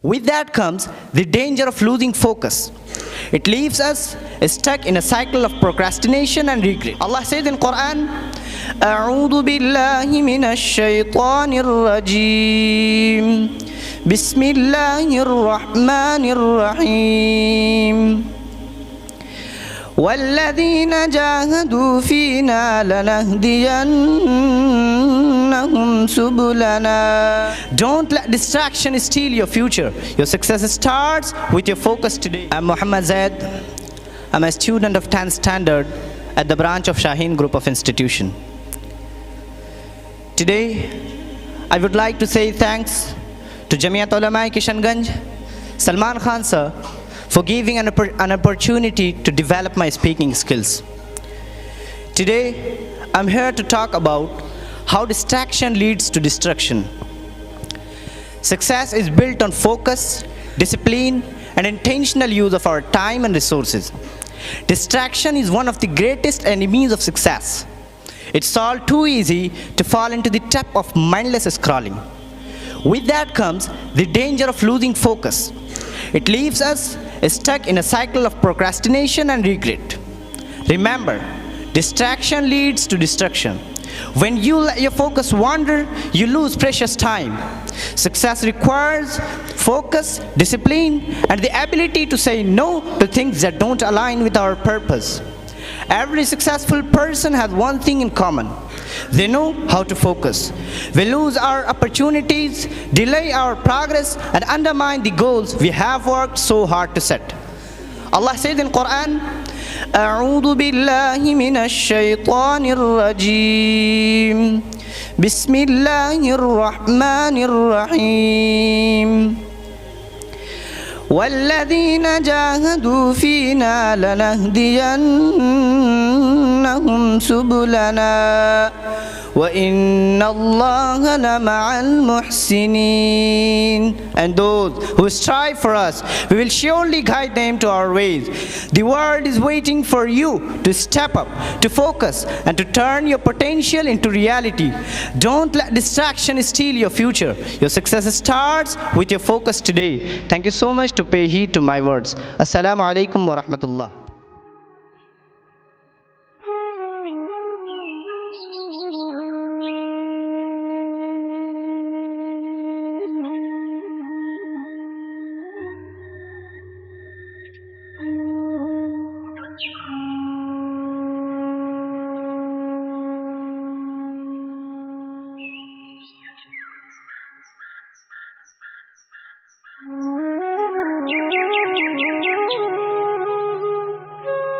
With that comes the danger of losing focus. It leaves us stuck in a cycle of procrastination and regret. Allah says in Quran, أعوذ بالله من الشيطان الرجيم بسم الله الرحمن الرحيم والذين جاهدوا فينا لنهدينهم سبلنا. Don't let distraction steal your future. Your success starts with your focus today. I'm Muhammad Zaid. I'm a student of 10th standard at the branch of Shaheen Group of Institution. Today, I would like to say thanks to Jamiat Ulama Kishanganj, Salman Khan sir, for giving an opportunity to develop my speaking skills. Today, I'm here to talk about how distraction leads to destruction. Success is built on focus, discipline, and intentional use of our time and resources. Distraction is one of the greatest enemies of success. It's all too easy to fall into the trap of mindless scrolling. With that comes the danger of losing focus. It leaves us stuck in a cycle of procrastination and regret. Remember, distraction leads to destruction. When you let your focus wander, you lose precious time. Success requires focus, discipline, and the ability to say no to things that don't align with our purpose. Every successful person has one thing in common. They know how to focus. We lose our opportunities, delay our progress, and undermine the goals we have worked so hard to set. Allah says in Quran, أعوذ بالله من الشيطان الرجيم بسم الله الرحمن الرحيم والذين جاهدوا فينا لنهدينهم سبلنا وإن الله لمع المحسنين. And those who strive for us, we will surely guide them to our ways. The world is waiting for you to step up, to focus, and to turn your potential into reality. Don't let distraction steal your future. Your success starts with your focus today. Thank you so much to pay heed to my words. Assalamu alaikum wa rahmatullah.